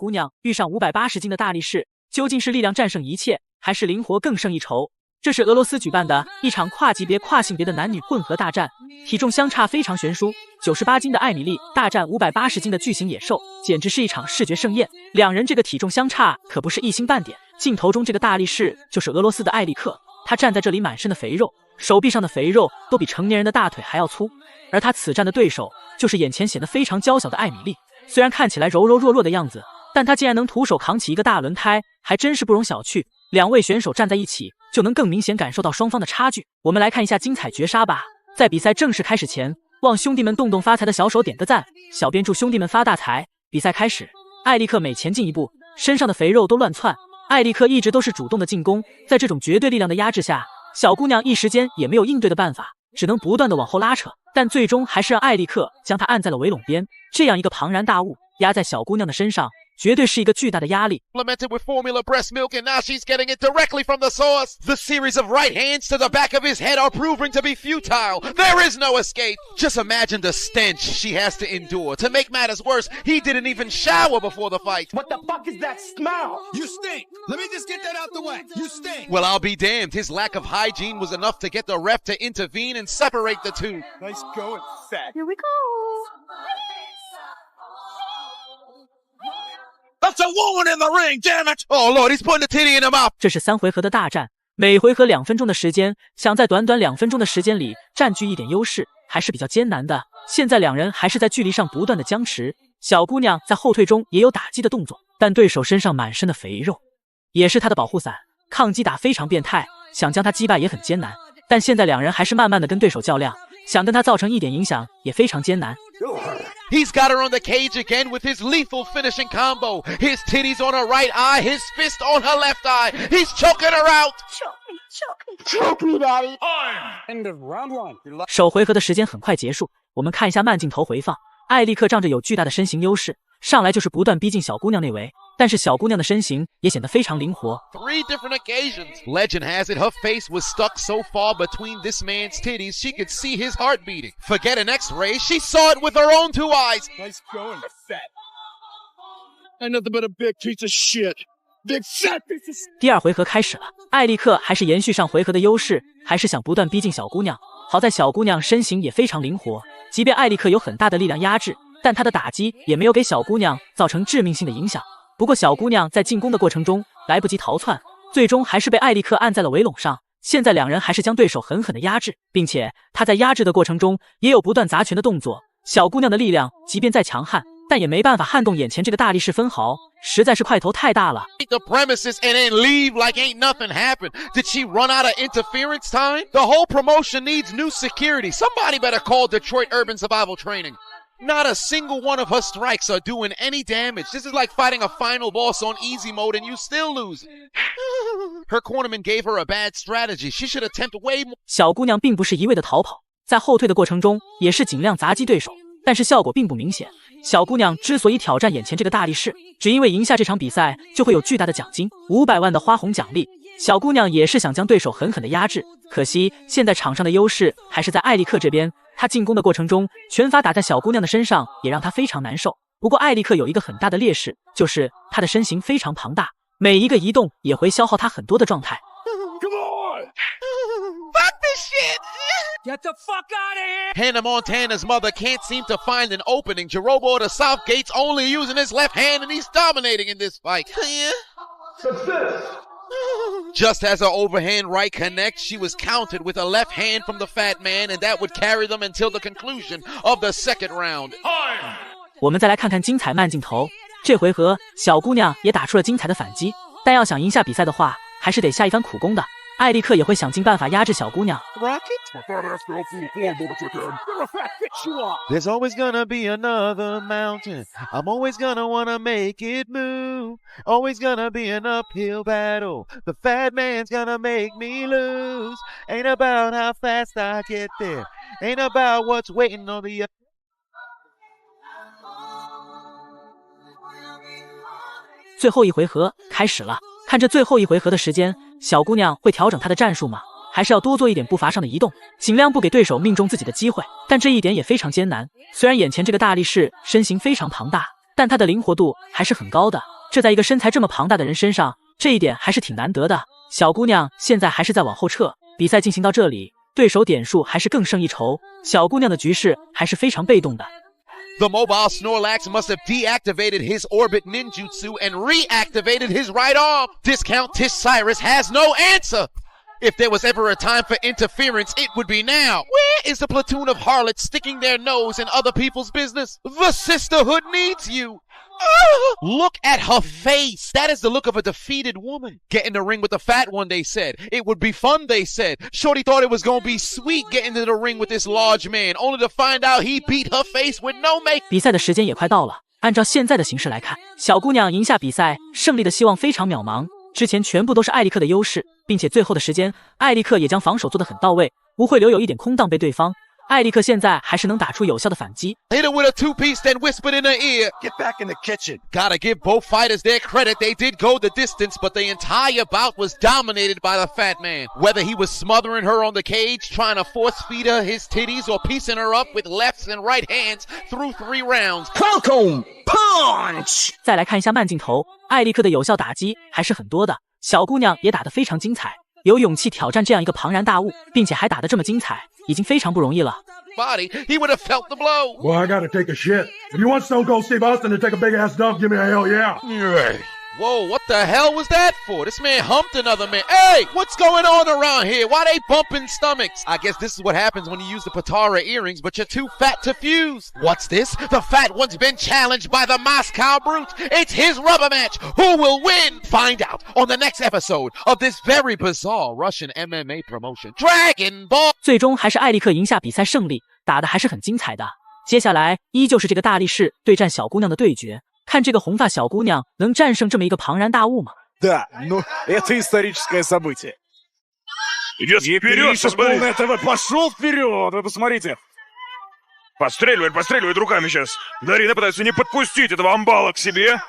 姑娘遇上580斤的大力士，究竟是力量战胜一切，还是灵活更胜一筹？这是俄罗斯举办的一场跨级别、跨性别的男女混合大战，体重相差非常悬殊。98斤的艾米丽大战580斤的巨型野兽，简直是一场视觉盛宴。两人这个体重相差可不是一星半点。镜头中这个大力士就是俄罗斯的艾利克，他站在这里满身的肥肉，手臂上的肥肉都比成年人的大腿还要粗。而他此战的对手就是眼前显得非常娇小的艾米丽，虽然看起来柔柔弱弱的样子，但他竟然能徒手扛起一个大轮胎，还真是不容小觑。两位选手站在一起，就能更明显感受到双方的差距。我们来看一下精彩绝杀吧。在比赛正式开始前，望兄弟们动动发财的小手点个赞，小编祝兄弟们发大财。比赛开始，艾利克每前进一步，身上的肥肉都乱窜。艾利克一直都是主动的进攻，在这种绝对力量的压制下，小姑娘一时间也没有应对的办法，只能不断的往后拉扯，但最终还是让艾利克将她按在了围拢边。这样一个庞然大物压在小姑娘的身上，绝对是一个巨大的压力。 Supplemented with formula breast milk, and now she's getting it directly from the source. The series of right hands to the back of his head are proving to be futile. There is no escape. Just imagine the stench she has to endure. To make matters worse, he didn't even shower before the fight. What the fuck is that smell? You stink. Let me just get that out the way. You stink. Well, I'll be damned. His lack of hygiene was enough to get the ref to intervene and separate the two. Nice going, fat. Here we go. That's a woman in the ring, damn it! Oh, Lord, he's putting the titty in her mouth. 这是3回合的大战，每回合2分钟的时间，想在短短2分钟的时间里占据一点优势，还是比较艰难的。现在两人还是在距离上不断的僵持，小姑娘在后退中也有打击的动作，但对手身上满身的肥肉，也是她的保护伞，抗击打非常变态，想将她击败也很艰难。但现在两人还是慢慢的跟对手较量，想跟她造成一点影响也非常艰难。He's got her on the cage again with his lethal finishing combo. His titties on her right eye, his fist on her left eye. He's choking her out. Choke me, Daddy. End of round one. 首回合的时间很快结束，我们看一下慢镜头回放。艾利克仗着有巨大的身形优势，上来就是不断逼近小姑娘内围，但是小姑娘的身形也显得非常灵活。 3 different occasions. Legend has it her face was stuck so far between this man's titties she could see his heart beating. Forget an x-ray, she saw it with her own 2 eyes. Nice going, fat. Ain't nothing but a big piece of shit. Big fat piece of shit. 第2回合开始了，艾利克还是延续上回合的优势，还是想不断逼近小姑娘。好在小姑娘身形也非常灵活，即便艾利克有很大的力量压制，但他的打击也没有给小姑娘造成致命性的影响。不过小姑娘在进攻的过程中来不及逃窜，最终还是被艾利克按在了围拢上。现在两人还是将对手狠狠的压制，并且他在压制的过程中也有不断砸拳的动作。小姑娘的力量即便再强悍，但也没办法撼动眼前这个大力士分毫，实在是块头太大了。 The premises and then leave like ain't nothing happened. Did she run out of interference time? The whole promotion needs new security. Somebody better call Detroit Urban Survival Training. Not a single one of her strikes are doing any damage. This is like fighting a final boss on easy mode and you still lose. Her cornerman gave her a bad strategy. She should attempt way more. 小姑娘并不是一味的逃跑，在后退的过程中也是尽量砸击对手，但是效果并不明显。小姑娘之所以挑战眼前这个大力士，只因为赢下这场比赛就会有巨大的奖金，500万的花红奖励。小姑娘也是想将对手狠狠的压制，可惜现在场上的优势还是在艾利克这边。他进攻的过程中，拳法打在小姑娘的身上，也让她非常难受。不过艾利克有一个很大的劣势，就是他的身形非常庞大，每一个移动也会消耗他很多的状态。Come on! Fuck this shit! Get the fuck out of here! Hannah Montana's mother can't seem to find an opening. Jerobo the Southgate's only using his left hand and he's dominating in this fight. Yeah. Success! Just as her overhand right connects, she was countered with a left hand from the fat man, and that would carry them until the conclusion of the second round. 我们再来看看精彩慢镜头，这回合小姑娘也打出了精彩的反击，但要想赢下比赛的话，还是得下一番苦功的。艾利克也会想尽办法压制小姑娘。There's always gonna be another mountain. I'm always gonna wanna make it move. Always gonna be an uphill battle. The fat man's gonna make me lose. Ain't about how fast I get there. Ain't about what's waiting on the最后一回合开始了，看这最后一回合的时间，小姑娘会调整她的战术吗？还是要多做一点步伐上的移动，尽量不给对手命中自己的机会。但这一点也非常艰难。虽然眼前这个大力士身形非常庞大，但她的灵活度还是很高的，这在一个身材这么庞大的人身上，这一点还是挺难得的。小姑娘现在还是在往后撤，比赛进行到这里，对手点数还是更胜一筹，小姑娘的局势还是非常被动的。The mobile Snorlax must have deactivated his orbit ninjutsu and reactivated his right arm. Discount Tish Cyrus has no answer. If there was ever a time for interference, it would be now. Where is the platoon of harlots sticking their nose in other people's business? The sisterhood needs you. Look at her face. That is the look of a defeated woman. Get in the ring with the fat one, they said. It would be fun, they said. Shorty thought it was gonna be sweet getting into the ring with this large man, only to find out he beat her face with no make. 比赛的时间也快到了，按照现在的形势来看，小姑娘赢下比赛，胜利的希望非常渺茫。之前全部都是艾利克的优势，并且最后的时间，艾利克也将防守做得很到位，不会留有一点空档被对方。艾利克现在还是能打出有效的反击。Hit her with a two-piece, then whispered in her ear. Get back in the kitchen. Gotta give both fighters their credit. They did go the distance, but the entire bout was dominated by the fat man. Whether he was smothering her on the cage, trying to force-feed her his titties, or piecing her up with lefts and right hands through 3 rounds. Falcon punch. 再来看一下慢镜头，艾利克的有效打击还是很多的，小姑娘也打得非常精彩。有勇气挑战这样一个庞然大物，并且还打得这么精彩，已经非常不容易了。Body, he would have felt the blow. Well, I gotta take a shit. If you want Stone Cold Steve Austin to take a big ass dump, give me a hell yeah. Whoa, what the hell was that for? This man humped another man. Hey, what's going on around here? Why they bumping stomachs? I guess this is what happens when you use the Patara earrings, but you're too fat to fuse. What's this? The fat one's been challenged by the Moscow Brute. It's his rubber match. Who will win? Find out on the next episode of this very bizarre Russian MMA promotion, Dragon Ball. 最终还是艾利克赢下比赛胜利，打得还是很精彩的。接下来依旧是这个大力士对战小姑娘的对决。看这个红发小姑娘能战胜这么一个庞然大物吗？ Да, ну это историческое событие. Идет вперед, полный ТВ, пошел вперед, вы посмотрите. Подстреливает руками сейчас. Дарина пытается не подпустить этого амбала к себе.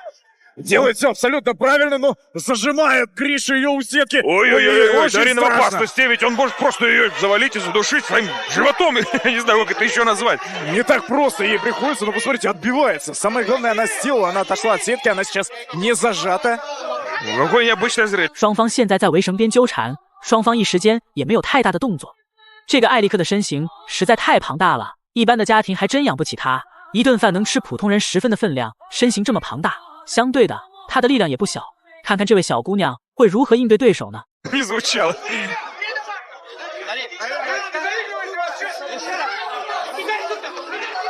Делает все абсолютно правильно, но зажимает Гриша ее у сетки. Ой-ой-ой, очень Дарина в страшно. опасности, ведь он может просто ее завалить и задушить своим животом. Я не знаю, как это еще назвать. Не так просто ей приходится, но посмотрите, отбивается. Самое главное, она сделала, она отошла от сетки, она сейчас не зажата. Какой необычный зрелище. 双方现在在围绳边纠缠，双方一时间也没有太大的动作。这个艾利克的身形实在太庞大了，一般的家庭还真养不起他，一顿饭能吃普通人10分的分量，身形这么庞大。相对的，她的力量也不小，看看这位小姑娘会如何应对对手呢？ Не звучало.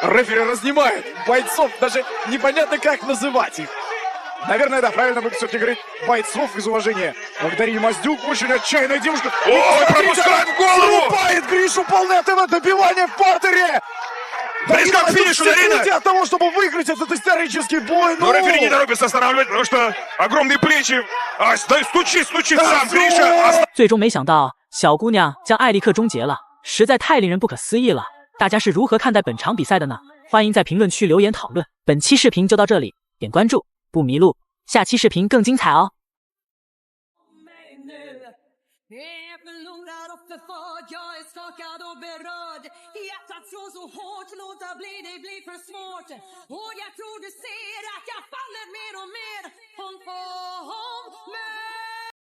Рефери разнимает бойцов, даже непонятно как называть их. Наверное, да, правильно будет все-таки говорить бойцов из уважения. Дарья Маздюк, очень отчаянная девушка. Ой, пропускает в голову! Зарубает Гришу, полное ТВ, добивание в партере! Близко к финишу, Дарина! От того, чтобы выиграть этот исторический бой. Но рефери не торопится останавливать, потому что огромные плечи. Стучит сам Гриша. 最终没想到，小姑娘将艾利克终结了，实在太令人不可思议了。大家是如何看待本场比赛的呢？欢迎在评论区留言讨论。本期视频就到这里，点关注不迷路，下期视频更精彩哦。Jag är skakad och berörd. Hjärtat slår så hårt, låta bli, det blir för svårt. Och jag tror du ser att jag faller mer och mer. Hon får mig.